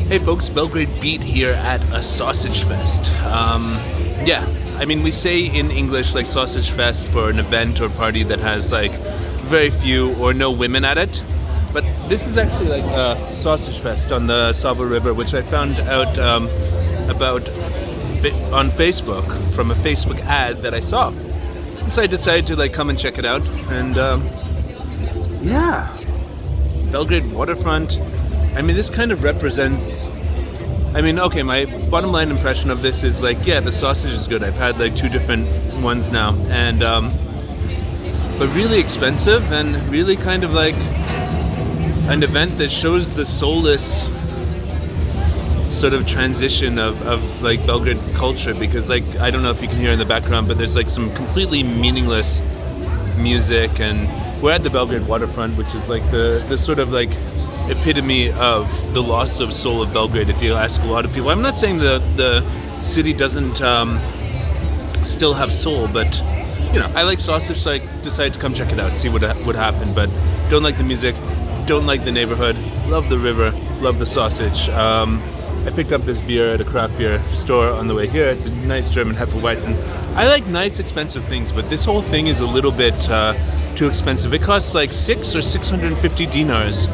Hey folks, Belgrade Beat here at a sausage fest. Yeah, I mean, we say in English like sausage fest for an event or party that has like very few or no women at it. But this is actually like a sausage fest on the Sava River, which I found out about on Facebook from a Facebook ad that I saw. So I decided to like come and check it out. And yeah, Belgrade waterfront. I mean, this kind of represents. I mean, okay, my bottom line impression of this is like, yeah, the sausage is good. I've had like two different ones now, and but really expensive and really kind of like an event that shows the soulless sort of transition of like Belgrade culture, because like I don't know if you can hear in the background, but there's like some completely meaningless music, and we're at the Belgrade waterfront, which is like the sort of like epitome of the loss of soul of Belgrade, if you ask a lot of people. I'm not saying the city doesn't still have soul, but you know, I like sausage, so I decided to come check it out, see what would happen. But don't like the music, don't like the neighborhood, love the river, love the sausage. I picked up this beer at a craft beer store on the way here. It's a nice German Hefeweizen. I like nice expensive things, but this whole thing is a little bit too expensive. It costs like 650 dinars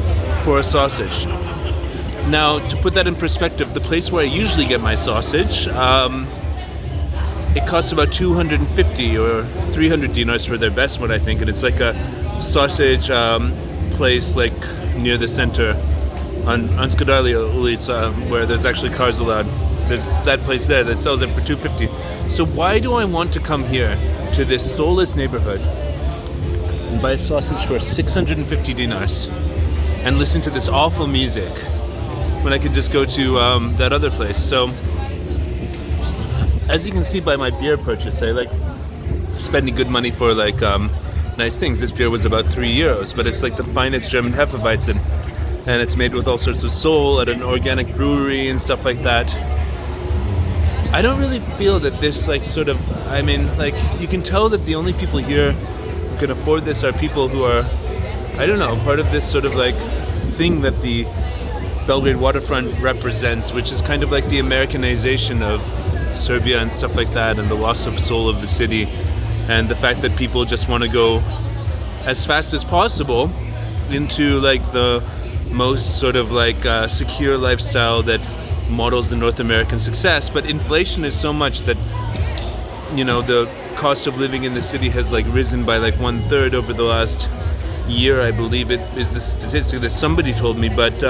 for a sausage. Now, to put that in perspective, the place where I usually get my sausage, it costs about 250 or 300 dinars for their best one, I think, and it's like a sausage place like near the center on Skadarlia ulica, where there's actually cars allowed. There's that place there that sells it for 250. So why do I want to come here to this soulless neighborhood and buy a sausage for 650 dinars and listen to this awful music when I could just go to that other place? So as you can see by my beer purchase, I like spending good money for like nice things. This beer was about €3, but it's like the finest German Hefeweizen, and it's made with all sorts of soul at an organic brewery and stuff like that. I don't really feel that this like sort of, I mean, like you can tell that the only people here who can afford this are people who are, I don't know, part of this sort of like thing that the Belgrade waterfront represents, which is kind of like the Americanization of Serbia and stuff like that, and the loss of soul of the city, and the fact that people just want to go as fast as possible into like the most sort of like secure lifestyle that models the North American success. But inflation is so much that, you know, the cost of living in the city has like risen by like 1/3 over the last year, I believe it is the statistic that somebody told me. But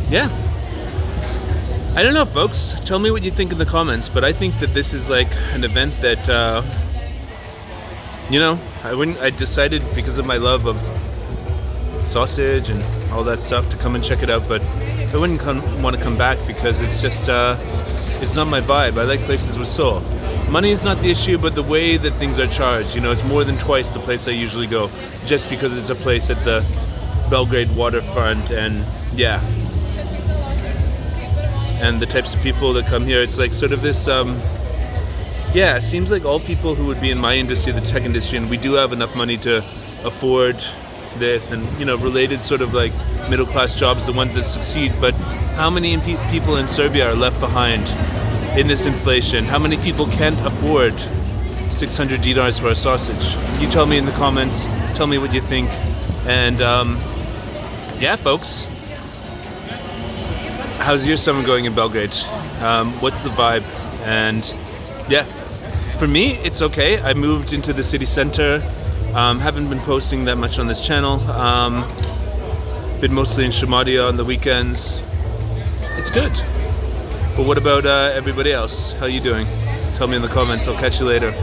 yeah, I don't know, folks, tell me what you think in the comments. But I think that this is like an event that you know, I decided because of my love of sausage and all that stuff to come and check it out, but I wouldn't want to come back because it's just it's not my vibe. I like places with soul. Money is not the issue, but the way that things are charged, you know, it's more than twice the place I usually go, just because it's a place at the Belgrade waterfront. And yeah, and the types of people that come here, it's like sort of this yeah, it seems like all people who would be in my industry, the tech industry, and we do have enough money to afford this, and you know, related sort of like middle class jobs, the ones that succeed. But how many people in Serbia are left behind in this inflation? How many people can't afford 600 dinars for a sausage? You tell me in the comments, tell me what you think. And yeah, folks, how's your summer going in Belgrade? What's the vibe? And yeah, for me, it's okay. I moved into the city center. Haven't been posting that much on this channel. Been mostly in Shamadia on the weekends. It's good. But what about everybody else? How you doing? Tell me in the comments. I'll catch you later.